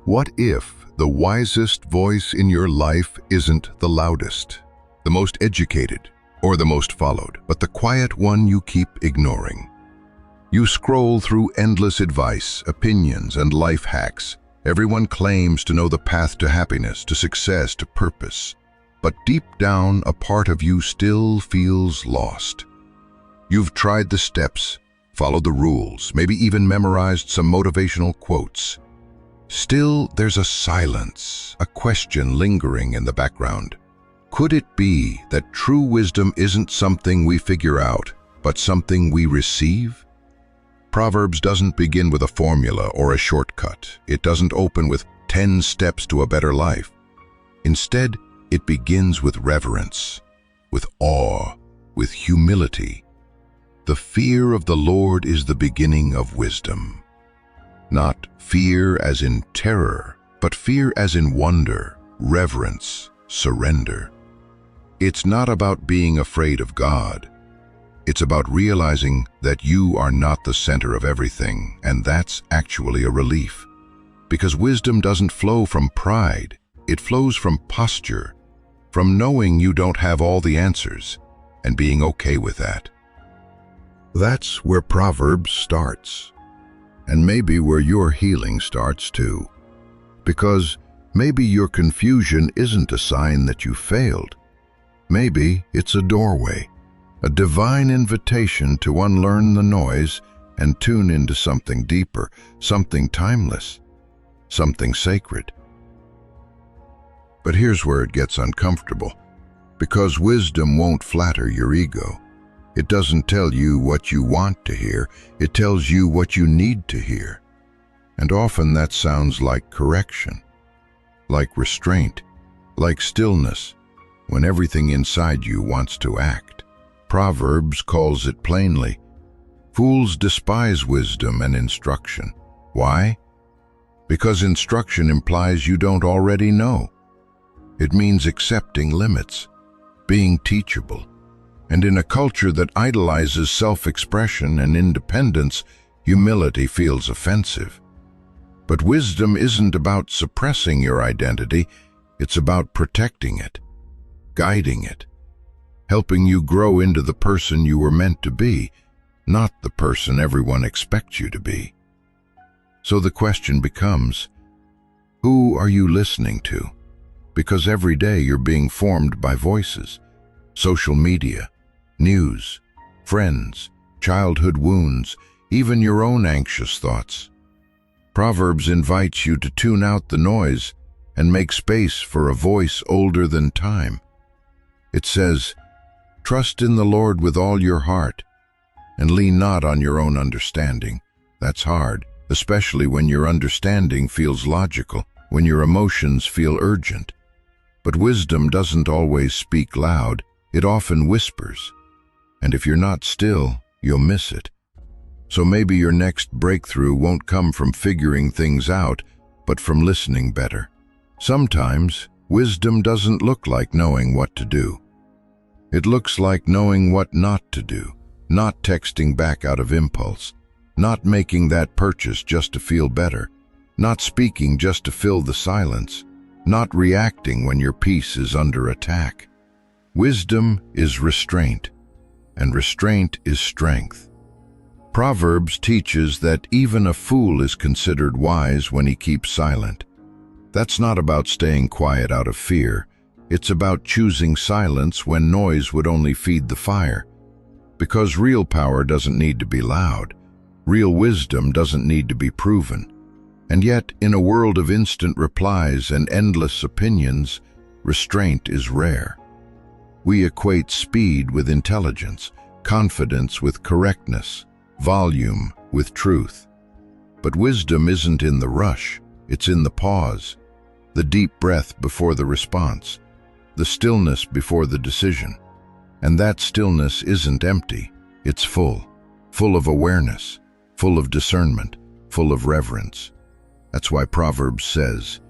What if the wisest voice in your life isn't the loudest, the most educated, or the most followed, but the quiet one you keep ignoring? You scroll through endless advice, opinions, and life hacks. Everyone claims to know the path to happiness, to success, to purpose. But deep down, a part of you still feels lost. You've tried the steps, followed the rules, maybe even memorized some motivational quotes. Still, there's a silence, a question lingering in the background. Could it be that true wisdom isn't something we figure out, but something we receive? Proverbs doesn't begin with a formula or a shortcut. It doesn't open with 10 steps to a better life. Instead, it begins with reverence, with awe, with humility. The fear of the Lord is the beginning of wisdom. Not fear as in terror, but fear as in wonder, reverence, surrender. It's not about being afraid of God. It's about realizing that you are not the center of everything, and that's actually a relief. Because wisdom doesn't flow from pride, it flows from posture, from knowing you don't have all the answers, and being okay with that. That's where Proverbs starts. And maybe where your healing starts too. Because maybe your confusion isn't a sign that you failed. Maybe it's a doorway, a divine invitation to unlearn the noise and tune into something deeper, something timeless, something sacred. But here's where it gets uncomfortable, because wisdom won't flatter your ego. It doesn't tell you what you want to hear, it tells you what you need to hear. And often that sounds like correction, like restraint, like stillness, when everything inside you wants to act. Proverbs calls it plainly. Fools despise wisdom and instruction. Why? Because instruction implies you don't already know. It means accepting limits, being teachable. And in a culture that idolizes self-expression and independence, humility feels offensive. But wisdom isn't about suppressing your identity, it's about protecting it, guiding it, helping you grow into the person you were meant to be, not the person everyone expects you to be. So the question becomes, who are you listening to? Because every day you're being formed by voices, social media, news, friends, childhood wounds, even your own anxious thoughts. Proverbs invites you to tune out the noise and make space for a voice older than time. It says, "Trust in the Lord with all your heart, and lean not on your own understanding." That's hard, especially when your understanding feels logical, when your emotions feel urgent. But wisdom doesn't always speak loud, it often whispers. And if you're not still, you'll miss it. So maybe your next breakthrough won't come from figuring things out, but from listening better. Sometimes, wisdom doesn't look like knowing what to do. It looks like knowing what not to do, not texting back out of impulse, not making that purchase just to feel better, not speaking just to fill the silence, not reacting when your peace is under attack. Wisdom is restraint, and restraint is strength. Proverbs teaches that even a fool is considered wise when he keeps silent. That's not about staying quiet out of fear. It's about choosing silence when noise would only feed the fire. Because real power doesn't need to be loud. Real wisdom doesn't need to be proven. And yet, in a world of instant replies and endless opinions, restraint is rare. We equate speed with intelligence, confidence with correctness, volume with truth. But wisdom isn't in the rush, it's in the pause, the deep breath before the response, the stillness before the decision. And that stillness isn't empty, it's full of awareness, full of discernment, full of reverence. That's why Proverbs says,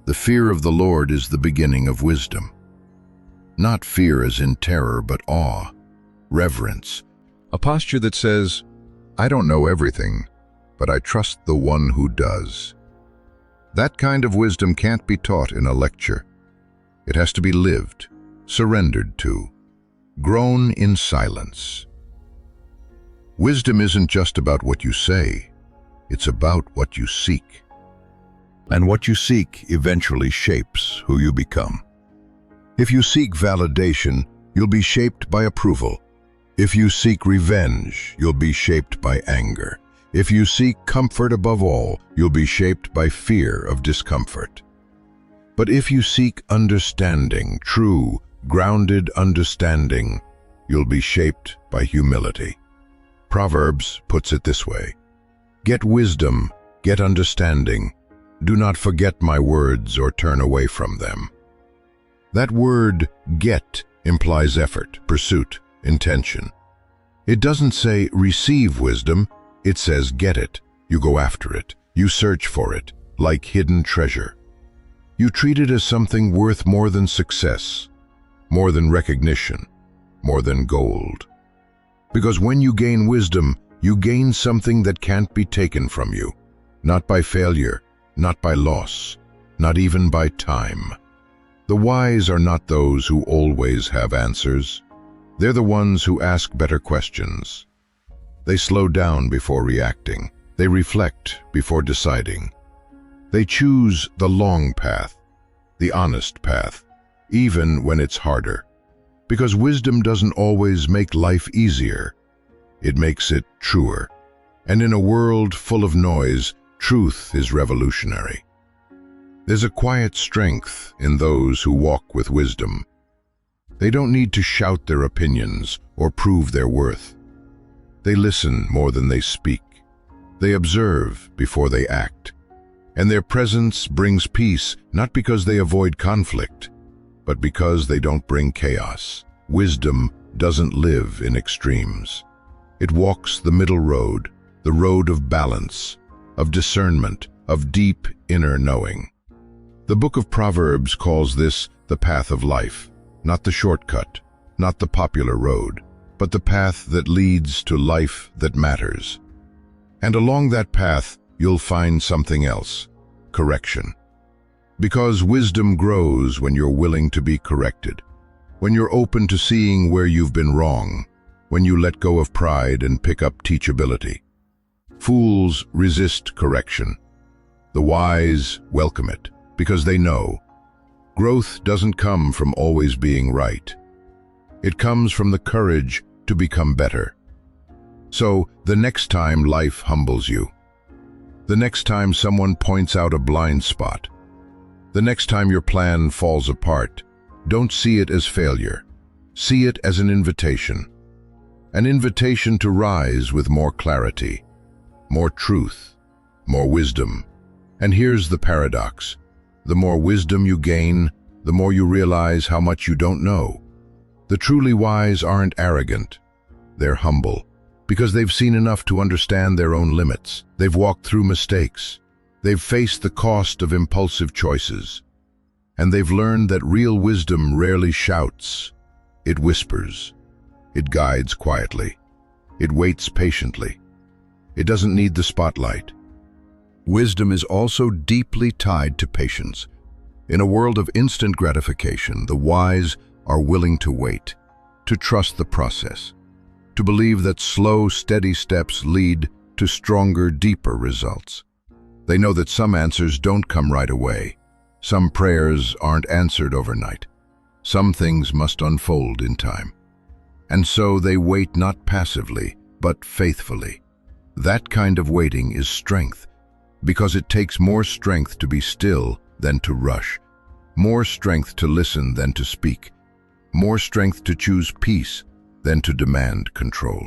"The fear of the Lord is the beginning of wisdom." Not fear as in terror, but awe, reverence. A posture that says, "I don't know everything, but I trust the one who does." That kind of wisdom can't be taught in a lecture. It has to be lived, surrendered to, grown in silence. Wisdom isn't just about what you say, it's about what you seek. And what you seek eventually shapes who you become. If you seek validation, you'll be shaped by approval. If you seek revenge, you'll be shaped by anger. If you seek comfort above all, you'll be shaped by fear of discomfort. But if you seek understanding, true, grounded understanding, you'll be shaped by humility. Proverbs puts it this way: get wisdom, get understanding. Do not forget my words or turn away from them. That word, get, implies effort, pursuit, intention. It doesn't say receive wisdom, it says get it. You go after it. You search for it, like hidden treasure. You treat it as something worth more than success, more than recognition, more than gold. Because when you gain wisdom, you gain something that can't be taken from you, not by failure, not by loss, not even by time. The wise are not those who always have answers. They're the ones who ask better questions. They slow down before reacting. They reflect before deciding. They choose the long path, the honest path, even when it's harder. Because wisdom doesn't always make life easier. It makes it truer. And in a world full of noise, truth is revolutionary. There's a quiet strength in those who walk with wisdom. They don't need to shout their opinions or prove their worth. They listen more than they speak. They observe before they act. And their presence brings peace, not because they avoid conflict, but because they don't bring chaos. Wisdom doesn't live in extremes. It walks the middle road, the road of balance, of discernment, of deep inner knowing. The book of Proverbs calls this the path of life, not the shortcut, not the popular road, but the path that leads to life that matters. And along that path, you'll find something else: correction. Because wisdom grows when you're willing to be corrected, when you're open to seeing where you've been wrong, when you let go of pride and pick up teachability. Fools resist correction. The wise welcome it, because they know growth doesn't come from always being right. It comes from the courage to become better. So, the next time life humbles you, the next time someone points out a blind spot, the next time your plan falls apart, don't see it as failure. See it as an invitation to rise with more clarity, more truth, more wisdom. And here's the paradox. The more wisdom you gain, the more you realize how much you don't know. The truly wise aren't arrogant. They're humble, because they've seen enough to understand their own limits. They've walked through mistakes. They've faced the cost of impulsive choices. And they've learned that real wisdom rarely shouts. It whispers. It guides quietly. It waits patiently. It doesn't need the spotlight. Wisdom is also deeply tied to patience. In a world of instant gratification, the wise are willing to wait, to trust the process, to believe that slow, steady steps lead to stronger, deeper results. They know that some answers don't come right away. Some prayers aren't answered overnight. Some things must unfold in time. And so they wait not passively, but faithfully. That kind of waiting is strength, because it takes more strength to be still than to rush, more strength to listen than to speak, more strength to choose peace than to demand control.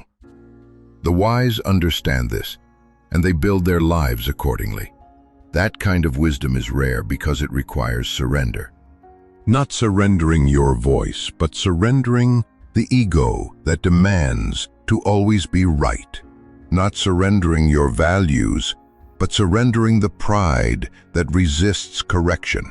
The wise understand this, and they build their lives accordingly. That kind of wisdom is rare because it requires surrender. Not surrendering your voice, but surrendering the ego that demands to always be right. Not surrendering your values, but surrendering the pride that resists correction.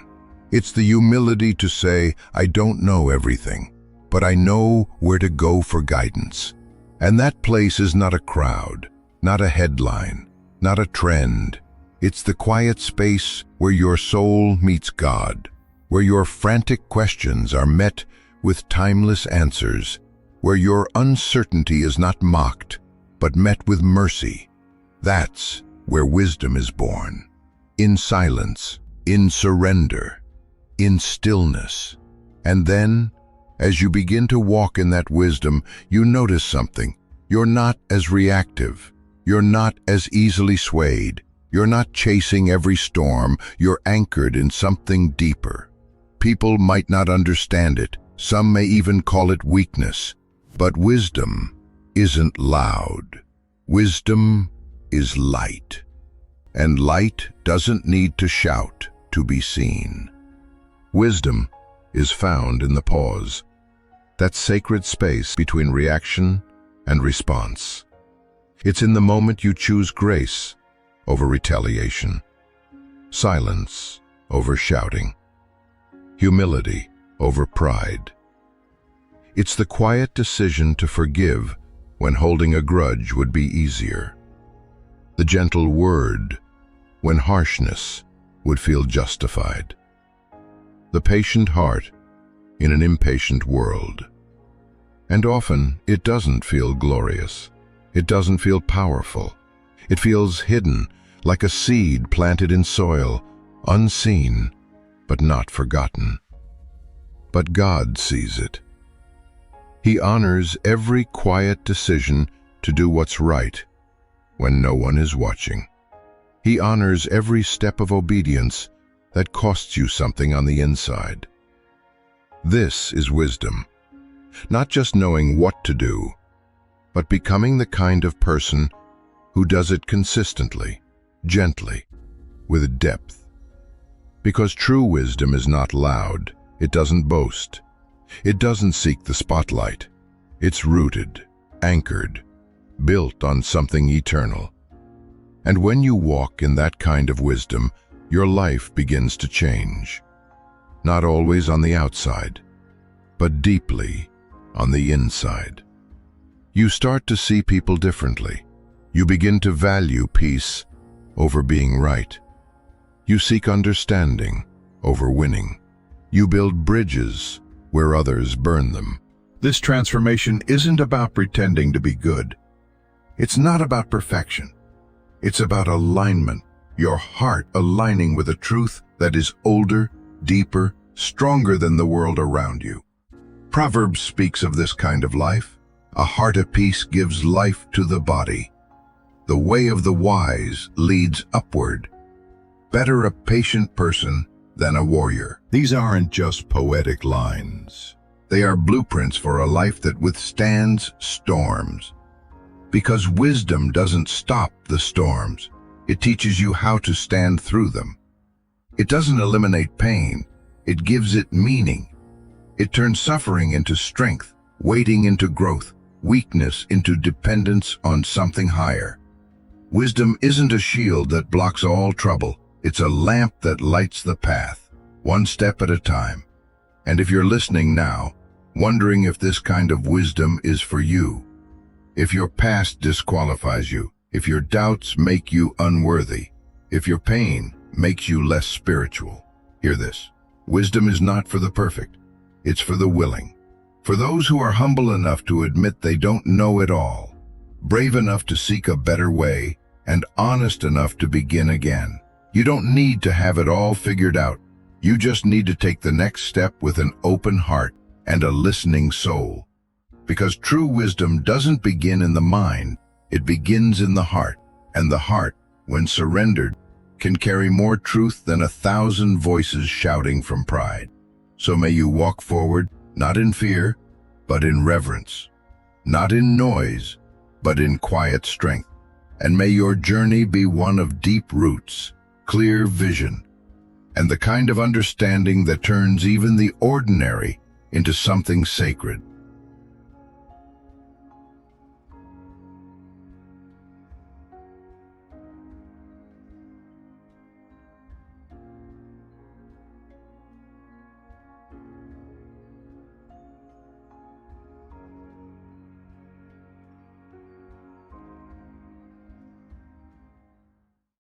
It's the humility to say, I don't know everything, but I know where to go for guidance. And that place is not a crowd, not a headline, not a trend. It's the quiet space where your soul meets God, where your frantic questions are met with timeless answers, where your uncertainty is not mocked, but met with mercy. That's where wisdom is born. In silence, in surrender, in stillness. And then, as you begin to walk in that wisdom, you notice something. You're not as reactive. You're not as easily swayed. You're not chasing every storm. You're anchored in something deeper. People might not understand it. Some may even call it weakness. But wisdom isn't loud. Wisdom is light. And light doesn't need to shout to be seen. Wisdom is found in the pause, that sacred space between reaction and response. It's in the moment you choose grace over retaliation, silence over shouting, humility over pride. It's the quiet decision to forgive when holding a grudge would be easier, the gentle word when harshness would feel justified, the patient heart in an impatient world. And often it doesn't feel glorious. It doesn't feel powerful. It feels hidden, like a seed planted in soil, unseen, but not forgotten. But God sees it. He honors every quiet decision to do what's right when no one is watching. He honors every step of obedience that costs you something on the inside. This is wisdom, not just knowing what to do, but becoming the kind of person who does it consistently, gently, with depth. Because true wisdom is not loud. It doesn't boast. It doesn't seek the spotlight. It's rooted, anchored, built on something eternal. And when you walk in that kind of wisdom, your life begins to change. Not always on the outside, but deeply on the inside. You start to see people differently. You begin to value peace over being right. You seek understanding over winning. You build bridges where others burn them. This transformation isn't about pretending to be good. It's not about perfection. It's about alignment, your heart aligning with a truth that is older, deeper, stronger than the world around you. Proverbs speaks of this kind of life. A heart at peace gives life to the body. The way of the wise leads upward. Better a patient person than a warrior. These aren't just poetic lines. They are blueprints for a life that withstands storms. Because wisdom doesn't stop the storms. It teaches you how to stand through them. It doesn't eliminate pain. It gives it meaning. It turns suffering into strength, waiting into growth, weakness into dependence on something higher. Wisdom isn't a shield that blocks all trouble. It's a lamp that lights the path, one step at a time. And if you're listening now, wondering if this kind of wisdom is for you, if your past disqualifies you, if your doubts make you unworthy, if your pain makes you less spiritual, hear this. Wisdom is not for the perfect. It's for the willing. For those who are humble enough to admit they don't know it all, brave enough to seek a better way, and honest enough to begin again. You don't need to have it all figured out. You just need to take the next step with an open heart and a listening soul. Because true wisdom doesn't begin in the mind, it begins in the heart. And the heart, when surrendered, can carry more truth than 1,000 voices shouting from pride. So may you walk forward, not in fear, but in reverence. Not in noise, but in quiet strength. And may your journey be one of deep roots, clear vision, and the kind of understanding that turns even the ordinary into something sacred.